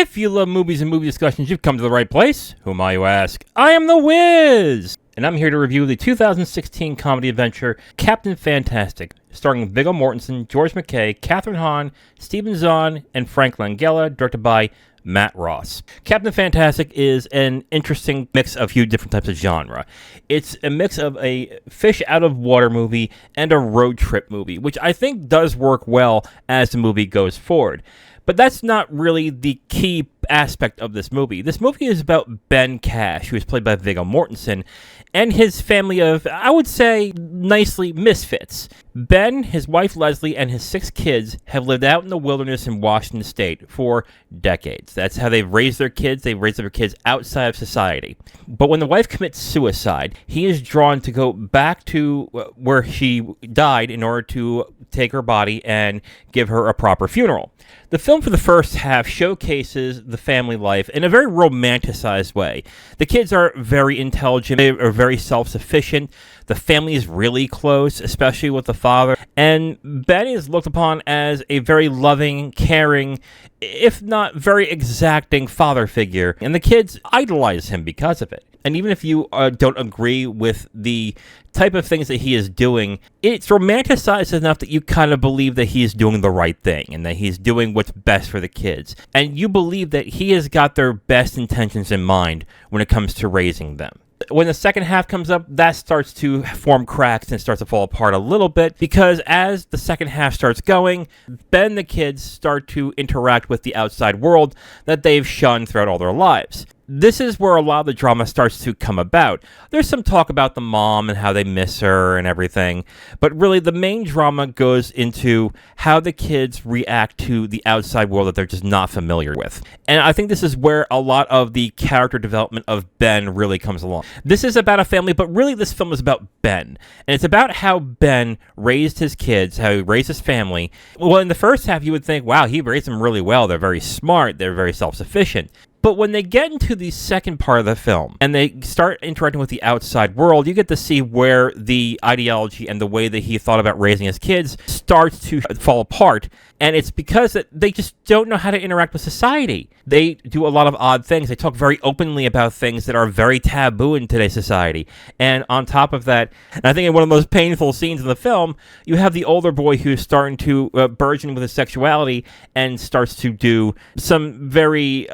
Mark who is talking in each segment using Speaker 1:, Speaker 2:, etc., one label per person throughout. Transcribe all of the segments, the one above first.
Speaker 1: If you love movies and movie discussions, you've come to the right place. Who am I, you ask? I am The Wiz! And I'm here to review the 2016 comedy adventure Captain Fantastic, starring Viggo Mortensen, George McKay, Catherine Hahn, Stephen Zahn, and Frank Langella, directed by Matt Ross. Captain Fantastic is an interesting mix of a few different types of genre. It's a mix of a fish-out-of-water movie and a road trip movie, which I think does work well as the movie goes forward. But that's not really the key aspect of this movie. This movie is about Ben Cash, who is played by Viggo Mortensen, and his family of, I would say, nicely misfits. Ben, his wife Leslie, and his 6 kids have lived out in the wilderness in Washington State for decades. That's how they've raised their kids. They've raised their kids outside of society. But when the wife commits suicide, he is drawn to go back to where she died in order to take her body and give her a proper funeral. The film for the first half showcases the family life in a very romanticized way. The kids are very intelligent, they are very self-sufficient, the family is really close, especially with the father, and Ben is looked upon as a very loving, caring, if not very exacting father figure, and the kids idolize him because of it. And even if you don't agree with the type of things that he is doing, it's romanticized enough that you kind of believe that he is doing the right thing and that he's doing what's best for the kids. And you believe that he has got their best intentions in mind when it comes to raising them. When the second half comes up, that starts to form cracks and starts to fall apart a little bit, because as the second half starts going, Ben and the kids start to interact with the outside world that they've shunned throughout all their lives. This is where a lot of the drama starts to come about. There's some talk about the mom and how they miss her and everything, but really the main drama goes into how the kids react to the outside world that they're just not familiar with. And I think this is where a lot of the character development of Ben really comes along. This is about a family, but really this film is about Ben. And it's about how Ben raised his kids, how he raised his family. Well, in the first half, you would think, wow, he raised them really well. They're very smart. They're very self-sufficient. But when they get into the second part of the film and they start interacting with the outside world, you get to see where the ideology and the way that he thought about raising his kids starts to fall apart. And it's because that they just don't know how to interact with society. They do a lot of odd things. They talk very openly about things that are very taboo in today's society. And on top of that, and I think in one of the most painful scenes in the film, you have the older boy who's starting to burgeon with his sexuality and starts to do some very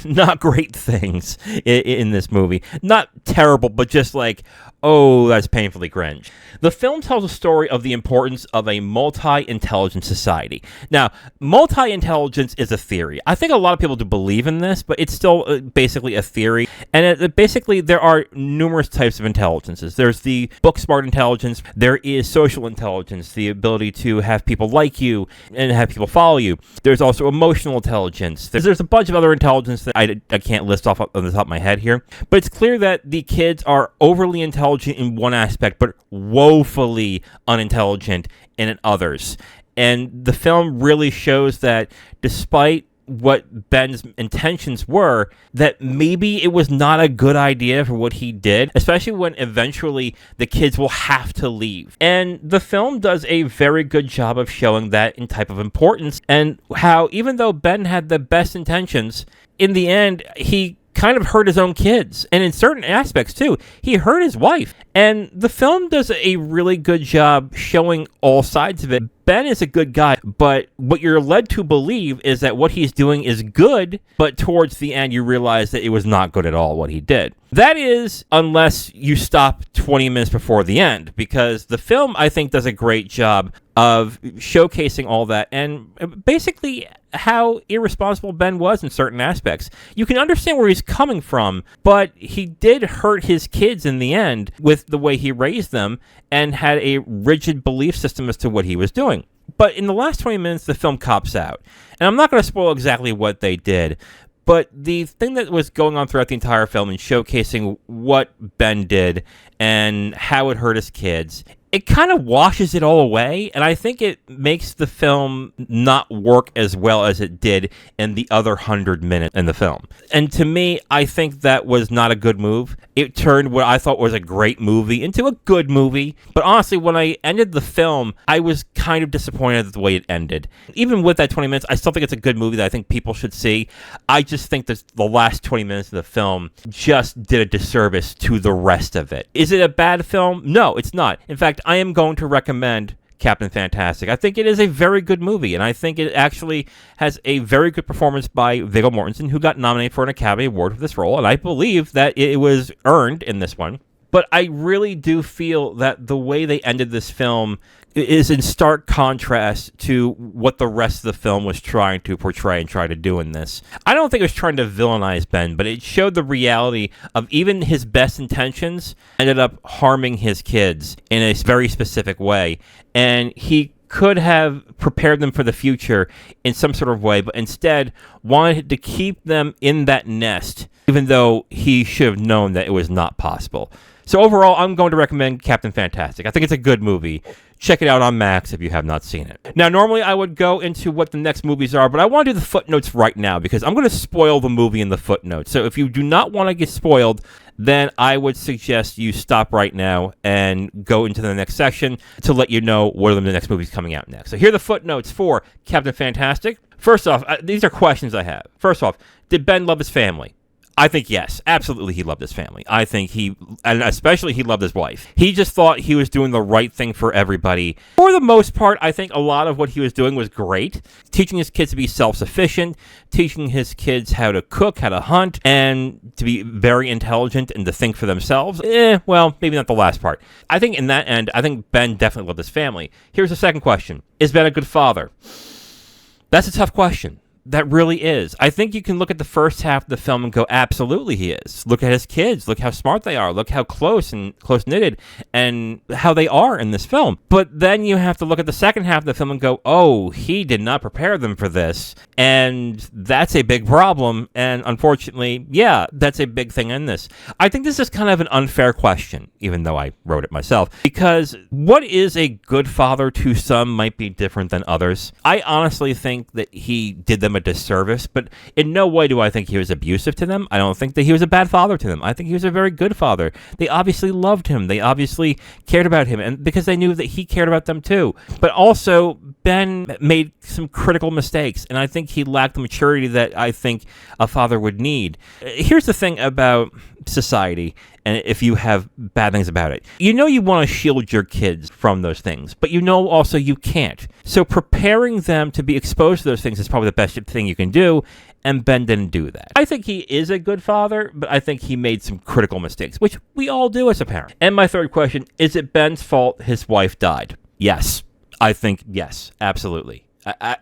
Speaker 1: not great things in this movie. Not terrible, but just like, oh, that's painfully cringe. The film tells a story of the importance of a multi-intelligent society. Now, multi-intelligence is a theory. I think a lot of people do believe in this, but it's still basically a theory. And basically, there are numerous types of intelligences. There's the book-smart intelligence. There is social intelligence, the ability to have people like you and have people follow you. There's also emotional intelligence. There's a bunch of other intelligence that I can't list off on the top of my head here. But it's clear that the kids are overly intelligent in one aspect, but woefully unintelligent in others. And the film really shows that despite what Ben's intentions were, that maybe it was not a good idea for what he did, especially when eventually the kids will have to leave. And the film does a very good job of showing that in type of importance, and how even though Ben had the best intentions, in the end, he kind of hurt his own kids. And in certain aspects, too, he hurt his wife. And the film does a really good job showing all sides of it. Ben is a good guy, but what you're led to believe is that what he's doing is good, but towards the end, you realize that it was not good at all, what he did. That is, unless you stop 20 minutes before the end, because the film, I think, does a great job of showcasing all that and basically how irresponsible Ben was in certain aspects. You can understand where he's coming from, but he did hurt his kids in the end with the way he raised them and had a rigid belief system as to what he was doing. But in the last 20 minutes, the film cops out. And I'm not going to spoil exactly what they did, but the thing that was going on throughout the entire film and showcasing what Ben did and how it hurt his kids, it kind of washes it all away, and I think it makes the film not work as well as it did in the other 100 minutes in the film. And to me, I think that was not a good move. It turned what I thought was a great movie into a good movie. But honestly, when I ended the film, I was kind of disappointed at the way it ended. Even with that 20 minutes, I still think it's a good movie that I think people should see. I just think that the last 20 minutes of the film just did a disservice to the rest of it. Is it a bad film? No, it's not. In fact, I am going to recommend Captain Fantastic. I think it is a very good movie, and I think it actually has a very good performance by Viggo Mortensen, who got nominated for an Academy Award for this role, and I believe that it was earned in this one. But I really do feel that the way they ended this film is in stark contrast to what the rest of the film was trying to portray and try to do in this. I don't think it was trying to villainize Ben, but it showed the reality of even his best intentions ended up harming his kids in a very specific way. And he could have prepared them for the future in some sort of way, but instead wanted to keep them in that nest, even though he should have known that it was not possible. So overall, I'm going to recommend Captain Fantastic. I think it's a good movie. Check it out on Max if you have not seen it. Now, normally I would go into what the next movies are, but I want to do the footnotes right now because I'm going to spoil the movie in the footnotes. So if you do not want to get spoiled, then I would suggest you stop right now and go into the next section to let you know what are the next movies coming out next. So here are the footnotes for Captain Fantastic. First off, these are questions I have. First off, did Ben love his family? I think yes, absolutely he loved his family. I think and especially he loved his wife. He just thought he was doing the right thing for everybody. For the most part, I think a lot of what he was doing was great. Teaching his kids to be self-sufficient, teaching his kids how to cook, how to hunt, and to be very intelligent and to think for themselves. Well, maybe not the last part. I think in that end, I think Ben definitely loved his family. Here's the second question. Is Ben a good father? That's a tough question. That really is. I think you can look at the first half of the film and go, absolutely he is. Look at his kids. Look how smart they are. Look how close-knitted and how they are in this film. But then you have to look at the second half of the film and go, oh, he did not prepare them for this. And that's a big problem. And unfortunately, yeah, that's a big thing in this. I think this is kind of an unfair question, even though I wrote it myself. Because what is a good father to some might be different than others. I honestly think that he did them a disservice, but in no way do I think he was abusive to them. I don't think that he was a bad father to them. I think he was a very good father. They obviously loved him. They obviously cared about him, and because they knew that he cared about them too. But also, Ben made some critical mistakes, and I think he lacked the maturity that I think a father would need. Here's the thing about society, and if you have bad things about it. You know you want to shield your kids from those things, but you know also you can't. So preparing them to be exposed to those things is probably the best thing you can do, and Ben didn't do that. I think he is a good father, but I think he made some critical mistakes, which we all do as a parent. And my third question, is it Ben's fault his wife died? Yes. I think yes, absolutely.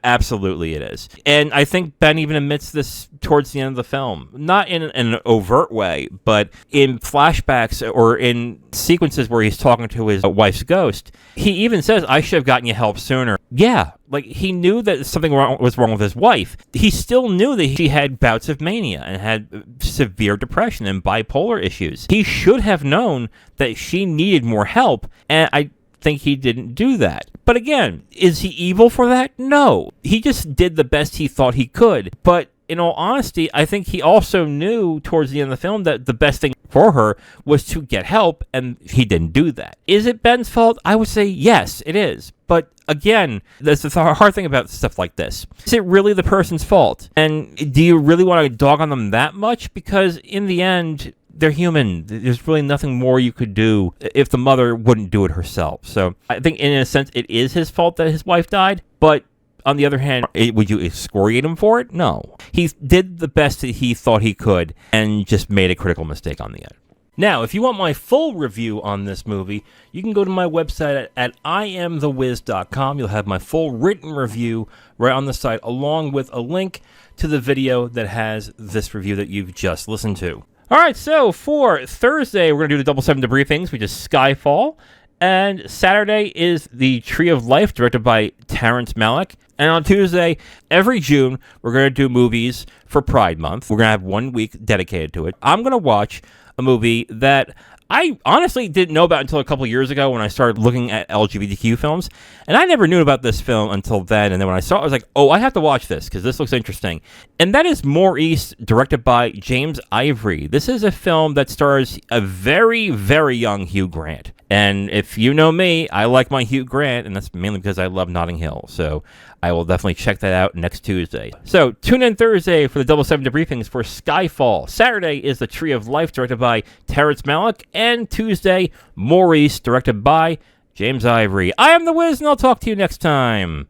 Speaker 1: Absolutely it is. And I think Ben even admits this towards the end of the film. Not in an overt way, but in flashbacks or in sequences where he's talking to his wife's ghost. He even says, I should have gotten you help sooner. Yeah, like he knew that something was wrong with his wife. He still knew that she had bouts of mania and had severe depression and bipolar issues. He should have known that she needed more help, and I think he didn't do that. But again, is he evil for that? No. He just did the best he thought he could. But in all honesty, I think he also knew towards the end of the film that the best thing for her was to get help, and he didn't do that. Is it Ben's fault? I would say yes, it is. But again, that's the hard thing about stuff like this. Is it really the person's fault? And do you really want to dog on them that much? Because in the end, they're human. There's really nothing more you could do if the mother wouldn't do it herself. So I think in a sense it is his fault that his wife died. But on the other hand, would you excoriate him for it? No. He did the best that he thought he could and just made a critical mistake on the end. Now, if you want my full review on this movie, you can go to my website at IamTheWiz.com. You'll have my full written review right on the site, along with a link to the video that has this review that you've just listened to. All right, so for Thursday, we're going to do the Double 7 debriefings, which is Skyfall. And Saturday is The Tree of Life, directed by Terrence Malick. And on Tuesday, every June, we're going to do movies for Pride Month. We're going to have 1 week dedicated to it. I'm going to watch a movie that I honestly didn't know about it until a couple years ago when I started looking at LGBTQ films, and I never knew about this film until then. And then when I saw it, I was like, oh, I have to watch this because this looks interesting. And that is More East, directed by James Ivory. This is a film that stars a very, very young Hugh Grant. And if you know me, I like my Hugh Grant, and that's mainly because I love Notting Hill. So I will definitely check that out next Tuesday. So tune in Thursday for the Double 7 debriefings for Skyfall. Saturday is The Tree of Life, directed by Terrence Malick. And Tuesday, Maurice, directed by James Ivory. I am The Wiz, and I'll talk to you next time.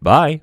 Speaker 1: Bye.